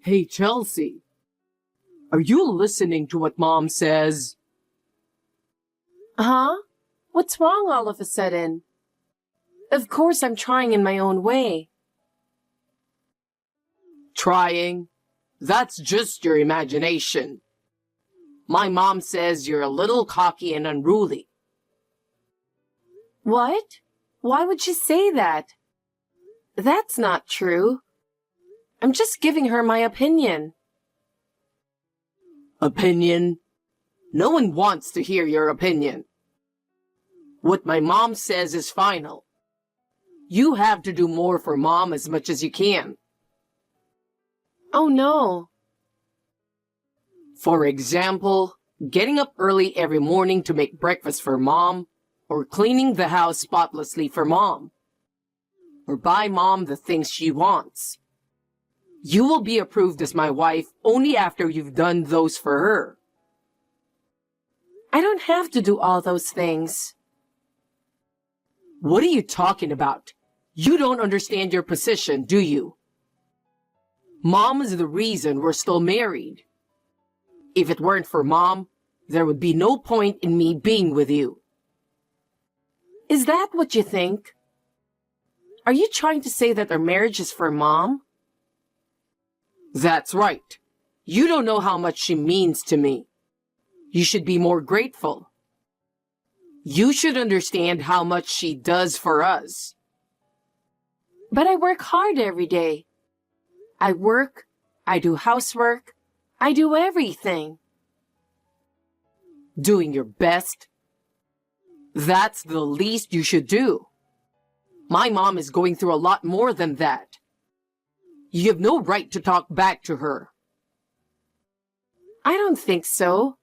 Hey, Chelsea, are you listening to what Mom says? Huh? What's wrong all of a sudden? Of course I'm trying in my own way. Trying? That's just your imagination. My mom says you're a little cocky and unruly. What? Why would she say that? That's not true. I'm just giving her my opinion. Opinion? No one wants to hear your opinion. What my mom says is final. You have to do more for Mom as much as you can. Oh no. For example, getting up early every morning to make breakfast for Mom, or cleaning the house spotlessly for Mom, or buy Mom the things she wants. You will be approved as my wife only after you've done those for her. I don't have to do all those things. What are you talking about? You don't understand your position, do you? Mom is the reason we're still married. If it weren't for Mom, there would be no point in me being with you. Is that what you think? Are you trying to say that our marriage is for Mom? That's right. You don't know how much she means to me. You should be more grateful. You should understand how much she does for us. But I work hard every day. I work, I do housework, I do everything. Doing your best? That's the least you should do. My mom is going through a lot more than that. You have no right to talk back to her. I don't think so.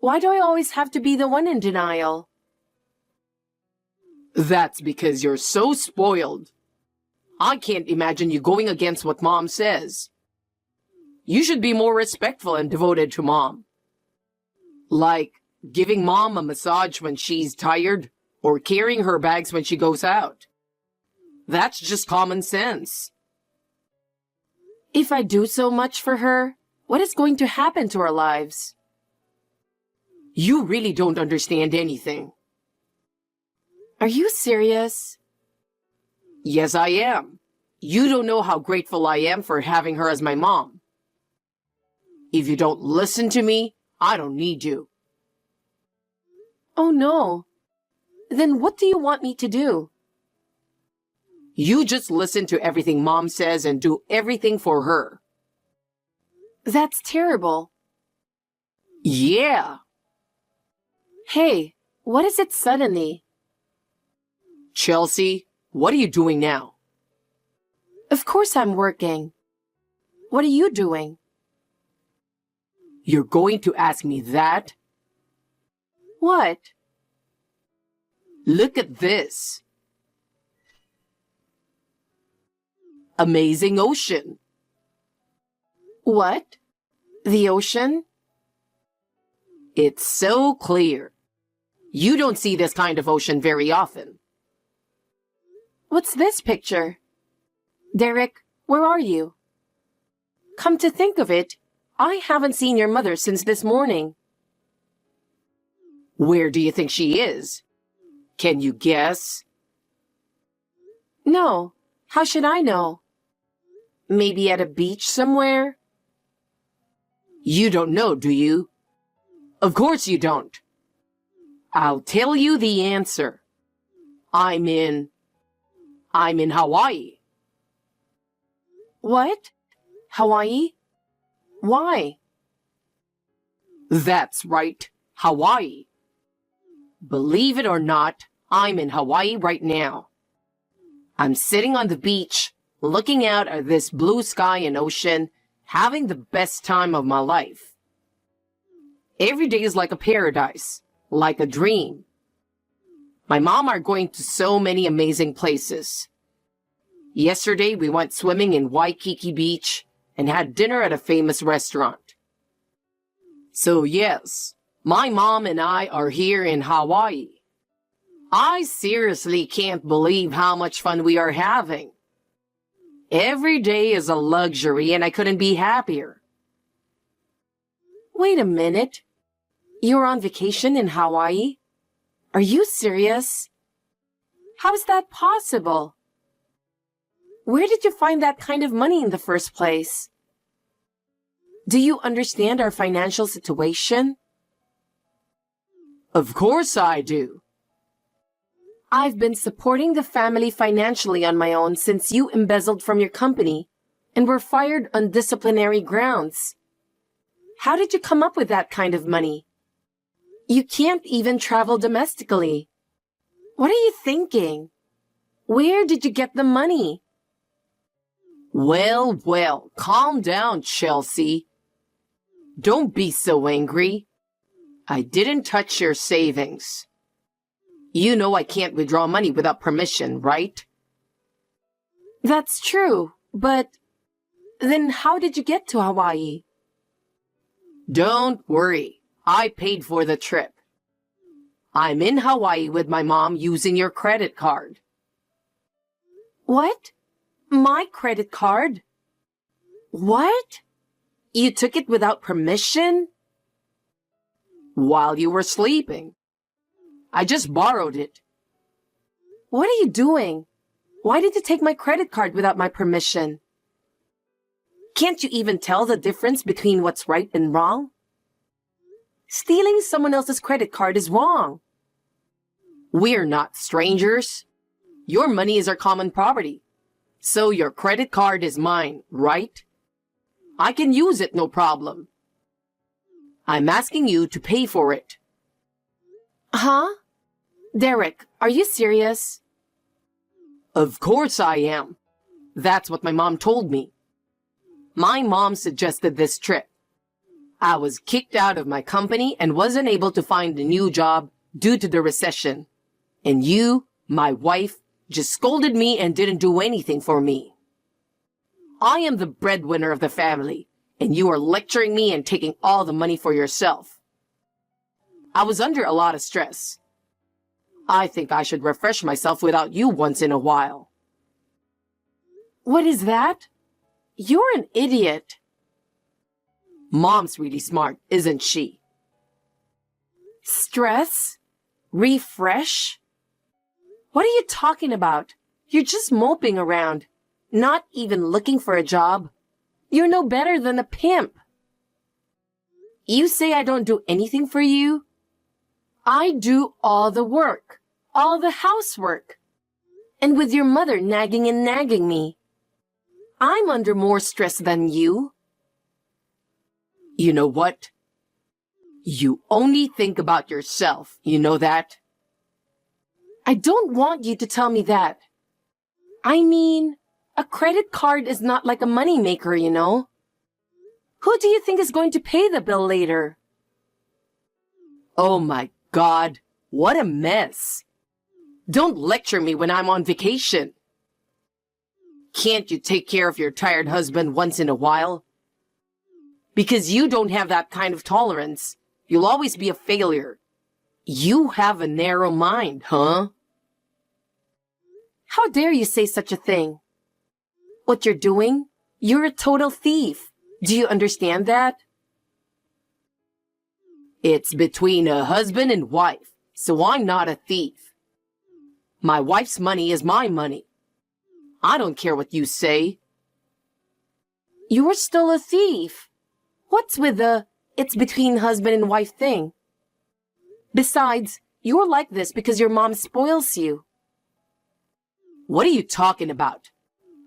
Why do I always have to be the one in denial? That's because you're so spoiled. I can't imagine you going against what Mom says. You should be more respectful and devoted to Mom. Like giving Mom a massage when she's tired, or carrying her bags when she goes out. That's just common sense. If I do so much for her, what is going to happen to our lives? You really don't understand anything. Are you serious? Yes, I am. You don't know how grateful I am for having her as my mom. If you don't listen to me, I don't need you. Oh no. Then what do you want me to do? You just listen to everything Mom says and do everything for her. That's terrible. Yeah. Hey, what is it suddenly? Chelsea, what are you doing now? Of course I'm working. What are you doing? You're going to ask me that? What? Look at this. Amazing ocean. What? The ocean? It's so clear. You don't see this kind of ocean very often. What's this picture? Derek, where are you? Come to think of it, I haven't seen your mother since this morning. Where do you think she is? Can you guess? No, how should I know? Maybe at a beach somewhere? You don't know, do you? Of course you don't. I'll tell you the answer. I'm in Hawaii. What? Hawaii? Why? That's right, Hawaii. Believe it or not, I'm in Hawaii right now. I'm sitting on the beach, looking out at this blue sky and ocean, having the best time of my life. Every day is like a paradise, like a dream. My mom are going to so many amazing places. Yesterday we went swimming in Waikiki Beach and had dinner at a famous restaurant. So yes, my mom and I are here in Hawaii. I seriously can't believe how much fun we are having. Every day is a luxury and I couldn't be happier. Wait a minute. You're on vacation in Hawaii? Are you serious? How is that possible? Where did you find that kind of money in the first place? Do you understand our financial situation? Of course I do. I've been supporting the family financially on my own since you embezzled from your company and were fired on disciplinary grounds. How did you come up with that kind of money? You can't even travel domestically. What are you thinking? Where did you get the money? Well, calm down, Chelsea. Don't be so angry. I didn't touch your savings. You know I can't withdraw money without permission, right? That's true, but then how did you get to Hawaii? Don't worry. I paid for the trip. I'm in Hawaii with my mom using your credit card. What? My credit card? What? You took it without permission? While you were sleeping. I just borrowed it. What are you doing? Why did you take my credit card without my permission? Can't you even tell the difference between what's right and wrong? Stealing someone else's credit card is wrong. We're not strangers. Your money is our common property. So your credit card is mine, right? I can use it, no problem. I'm asking you to pay for it. Huh? Derek, are you serious? Of course I am. That's what my mom told me. My mom suggested this trip. I was kicked out of my company and wasn't able to find a new job due to the recession. And you, my wife, just scolded me and didn't do anything for me. I am the breadwinner of the family, and you are lecturing me and taking all the money for yourself. I was under a lot of stress. I think I should refresh myself without you once in a while. What is that? You're an idiot. Mom's really smart, isn't she? Stress? Refresh? What are you talking about? You're just moping around, not even looking for a job. You're no better than a pimp. You say I don't do anything for you? I do all the work, all the housework. And with your mother nagging and nagging me, I'm under more stress than you. You know what? You only think about yourself, you know that? I don't want you to tell me that. I mean, a credit card is not like a moneymaker, you know? Who do you think is going to pay the bill later? Oh my God, what a mess. Don't lecture me when I'm on vacation. Can't you take care of your tired husband once in a while? Because you don't have that kind of tolerance. You'll always be a failure. You have a narrow mind, huh? How dare you say such a thing? What you're doing? You're a total thief. Do you understand that? It's between a husband and wife, so I'm not a thief. My wife's money is my money. I don't care what you say. You're still a thief. What's with the it's between husband and wife thing? Besides, you're like this because your mom spoils you. What are you talking about?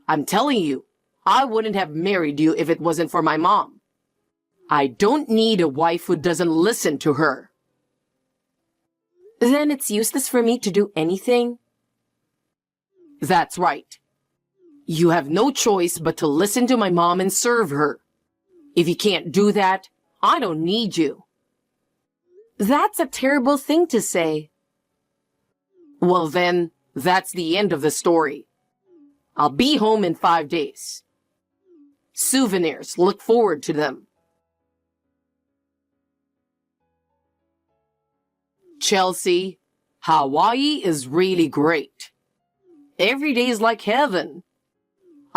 I'm telling you, I wouldn't have married you if it wasn't for my mom. I don't need a wife who doesn't listen to her. Then it's useless for me to do anything? That's right. You have no choice but to listen to my mom and serve her. If you can't do that, I don't need you. That's a terrible thing to say. Well then, that's the end of the story. I'll be home in 5 days. Souvenirs, look forward to them. Chelsea, Hawaii is really great. Every day is like heaven.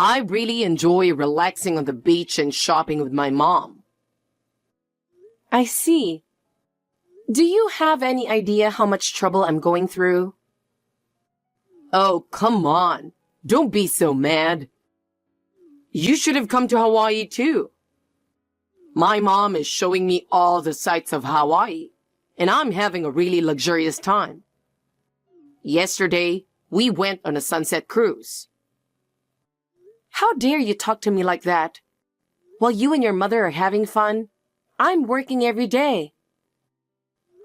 I really enjoy relaxing on the beach and shopping with my mom. I see. Do you have any idea how much trouble I'm going through? Oh, come on. Don't be so mad. You should have come to Hawaii too. My mom is showing me all the sights of Hawaii, and I'm having a really luxurious time. Yesterday, we went on a sunset cruise. How dare you talk to me like that? While you and your mother are having fun, I'm working every day.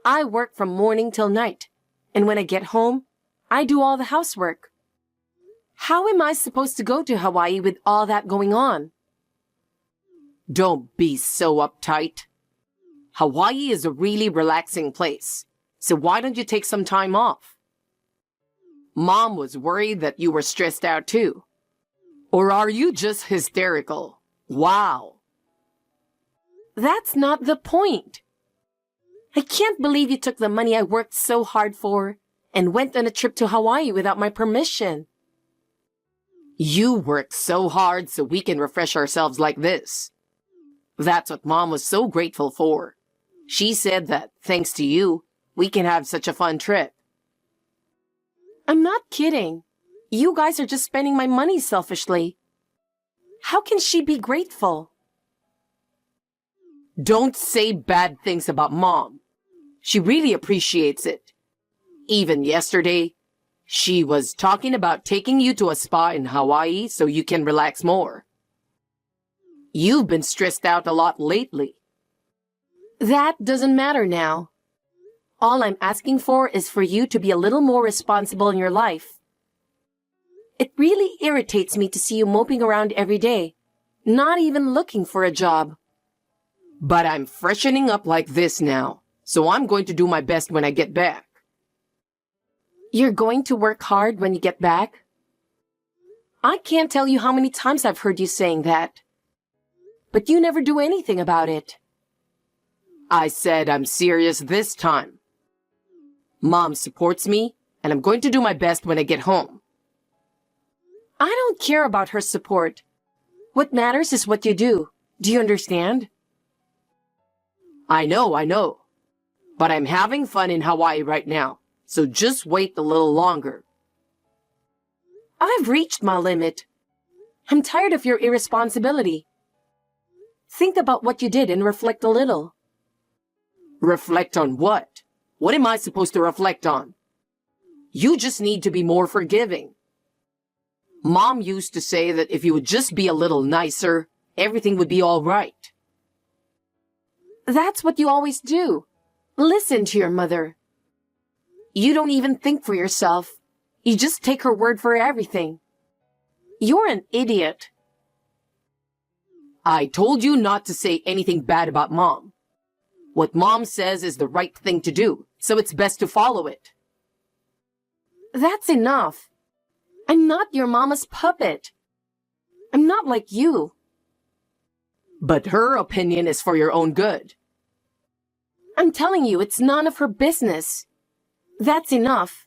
I work from morning till night, and when I get home, I do all the housework. How am I supposed to go to Hawaii with all that going on? Don't be so uptight. Hawaii is a really relaxing place, so why don't you take some time off? Mom was worried that you were stressed out too. Or are you just hysterical? Wow. That's not the point. I can't believe you took the money I worked so hard for and went on a trip to Hawaii without my permission. You worked so hard so we can refresh ourselves like this. That's what Mom was so grateful for. She said that, thanks to you, we can have such a fun trip. I'm not kidding. You guys are just spending my money selfishly. How can she be grateful? Don't say bad things about Mom. She really appreciates it. Even yesterday, she was talking about taking you to a spa in Hawaii so you can relax more. You've been stressed out a lot lately. That doesn't matter now. All I'm asking for is for you to be a little more responsible in your life. It really irritates me to see you moping around every day, not even looking for a job. But I'm freshening up like this now, so I'm going to do my best when I get back. You're going to work hard when you get back? I can't tell you how many times I've heard you saying that. But you never do anything about it. I said I'm serious this time. Mom supports me, and I'm going to do my best when I get home. I don't care about her support. What matters is what you do. Do you understand? I know. But I'm having fun in Hawaii right now, so just wait a little longer. I've reached my limit. I'm tired of your irresponsibility. Think about what you did and reflect a little. Reflect on what? What am I supposed to reflect on? You just need to be more forgiving. Mom used to say that if you would just be a little nicer, everything would be all right. That's what you always do. Listen to your mother. You don't even think for yourself. You just take her word for everything. You're an idiot. I told you not to say anything bad about Mom. What Mom says is the right thing to do, so it's best to follow it. That's enough. I'm not your mama's puppet. I'm not like you. But her opinion is for your own good. I'm telling you, it's none of her business. That's enough.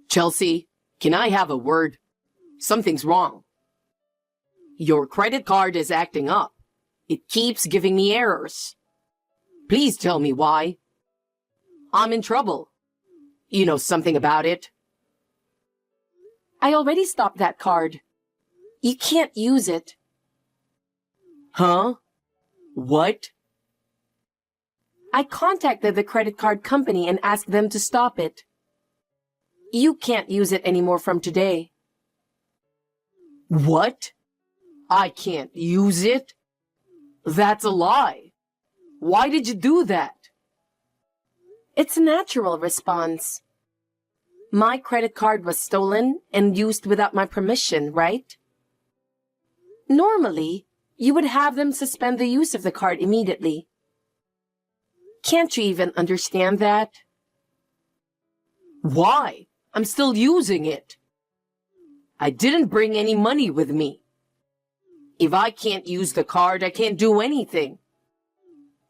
Chelsea, can I have a word? Something's wrong. Your credit card is acting up. It keeps giving me errors. Please tell me why. I'm in trouble. You know something about it? I already stopped that card. You can't use it. Huh? What? I contacted the credit card company and asked them to stop it. You can't use it anymore from today. What? I can't use it? That's a lie. Why did you do that? It's a natural response. My credit card was stolen and used without my permission, right? Normally, you would have them suspend the use of the card immediately. Can't you even understand that? Why? I'm still using it. I didn't bring any money with me. If I can't use the card, I can't do anything.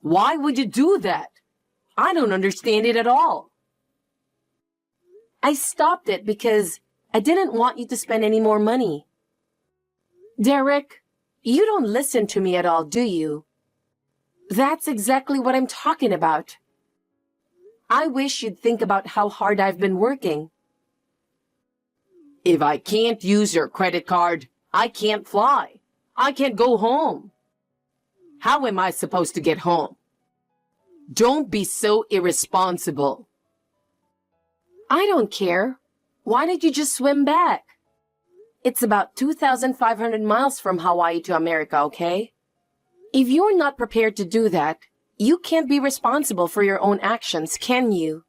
Why would you do that? I don't understand it at all. I stopped it because I didn't want you to spend any more money. Derek, you don't listen to me at all, do you? That's exactly what I'm talking about. I wish you'd think about how hard I've been working. If I can't use your credit card, I can't fly. I can't go home. How am I supposed to get home? Don't be so irresponsible. I don't care. Why don't you just swim back? It's about 2,500 miles from Hawaii to America, okay? If you're not prepared to do that, you can't be responsible for your own actions, can you?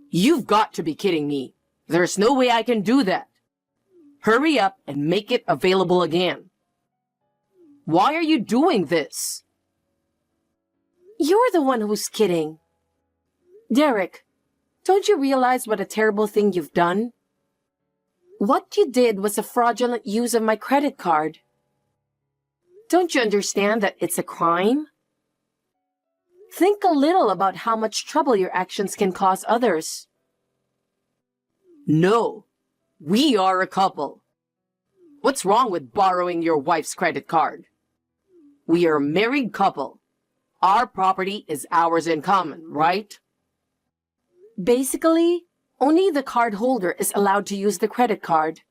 You've got to be kidding me. There's no way I can do that. Hurry up and make it available again. Why are you doing this? You're the one who's kidding. Derek, don't you realize what a terrible thing you've done? What you did was a fraudulent use of my credit card. Don't you understand that it's a crime? Think a little about how much trouble your actions can cause others. No, we are a couple. What's wrong with borrowing your wife's credit card? We are a married couple. Our property is ours in common, right? Basically, only the card holder is allowed to use the credit card,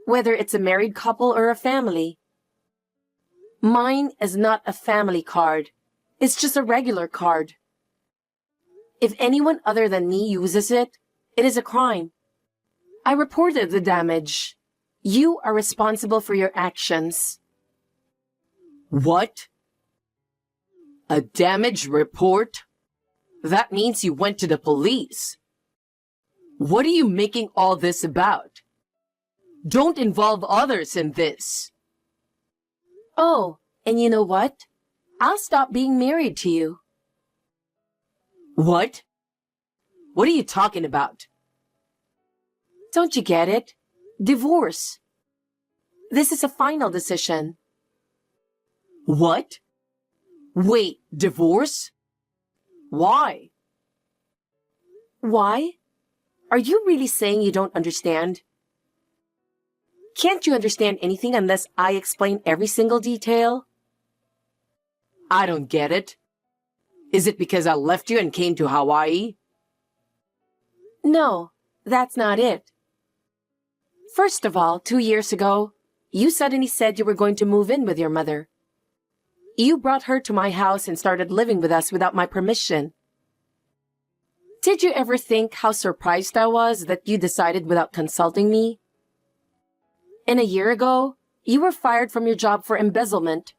whether it's a married couple or a family. Mine is not a family card. It's just a regular card. If anyone other than me uses it, it is a crime. I reported the damage. You are responsible for your actions. What? A damage report? That means you went to the police. What are you making all this about? Don't involve others in this. Oh, and you know what? I'll stop being married to you. What? What are you talking about? Don't you get it? Divorce. This is a final decision. What? Wait, divorce? Why? Why? Are you really saying you don't understand? Can't you understand anything unless I explain every single detail? I don't get it. Is it because I left you and came to Hawaii? No, that's not it. First of all, 2 years ago, you suddenly said you were going to move in with your mother. You brought her to my house and started living with us without my permission. Did you ever think how surprised I was that you decided without consulting me? And a year ago, you were fired from your job for embezzlement.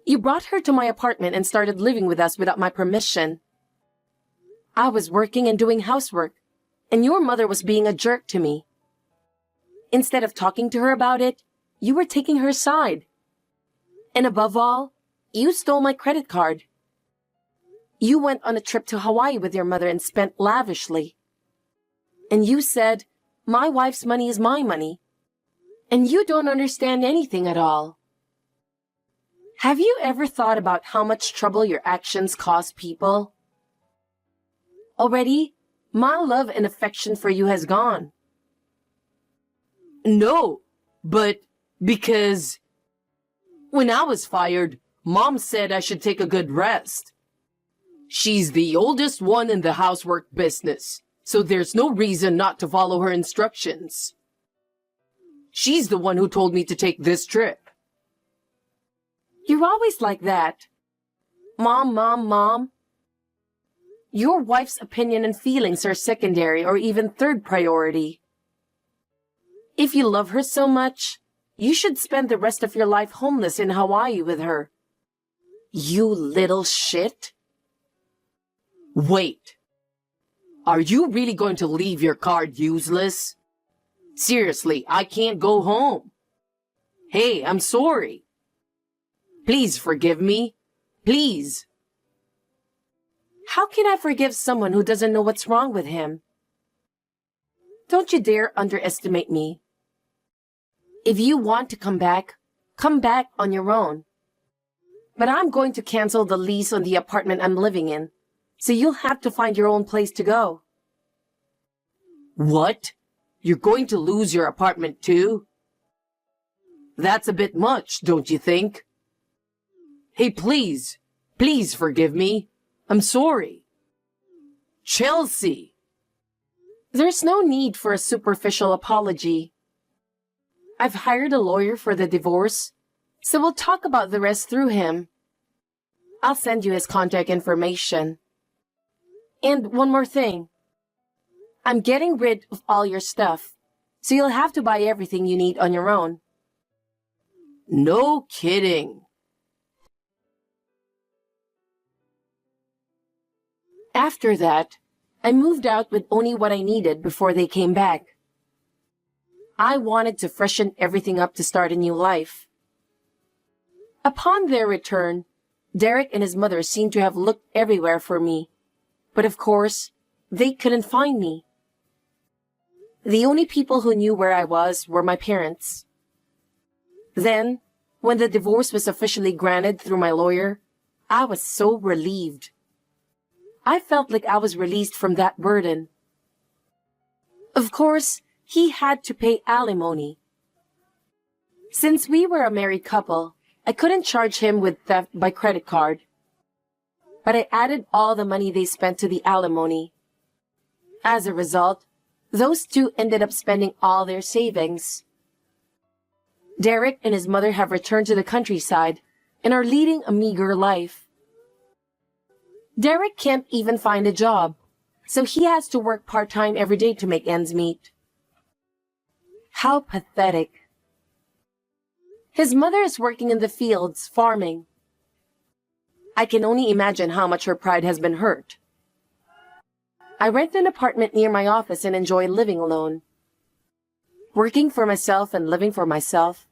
You brought her to my apartment and started living with us without my permission. I was working and doing housework, and your mother was being a jerk to me. Instead of talking to her about it, you were taking her side. And above all, you stole my credit card. You went on a trip to Hawaii with your mother and spent lavishly. And you said, my wife's money is my money. And you don't understand anything at all. Have you ever thought about how much trouble your actions cause people? Already, my love and affection for you has gone. No, but because when I was fired, Mom said I should take a good rest. She's the oldest one in the housework business, so there's no reason not to follow her instructions. She's the one who told me to take this trip. You're always like that. Mom, mom, mom. Your wife's opinion and feelings are secondary or even third priority. If you love her so much, you should spend the rest of your life homeless in Hawaii with her. You little shit. Wait. Are you really going to leave your card useless? Seriously, I can't go home. Hey, I'm sorry. Please forgive me. Please. How can I forgive someone who doesn't know what's wrong with him? Don't you dare underestimate me. If you want to come back on your own. But I'm going to cancel the lease on the apartment I'm living in, so you'll have to find your own place to go. What? You're going to lose your apartment too? That's a bit much, don't you think? Hey, please forgive me. I'm sorry. Chelsea! There's no need for a superficial apology. I've hired a lawyer for the divorce, so we'll talk about the rest through him. I'll send you his contact information. And one more thing. I'm getting rid of all your stuff, so you'll have to buy everything you need on your own. No kidding. After that, I moved out with only what I needed before they came back. I wanted to freshen everything up to start a new life. Upon their return, Derek and his mother seemed to have looked everywhere for me, but of course, they couldn't find me. The only people who knew where I was were my parents. Then, when the divorce was officially granted through my lawyer, I was so relieved. I felt like I was released from that burden. Of course, he had to pay alimony. Since we were a married couple, I couldn't charge him with theft by credit card. But I added all the money they spent to the alimony. As a result, those two ended up spending all their savings. Derek and his mother have returned to the countryside and are leading a meager life. Derek can't even find a job, so he has to work part-time every day to make ends meet. How pathetic. His mother is working in the fields, farming. I can only imagine how much her pride has been hurt. I rent an apartment near my office and enjoy living alone. Working for myself and living for myself,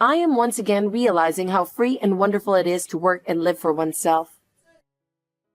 I am once again realizing how free and wonderful it is to work and live for oneself.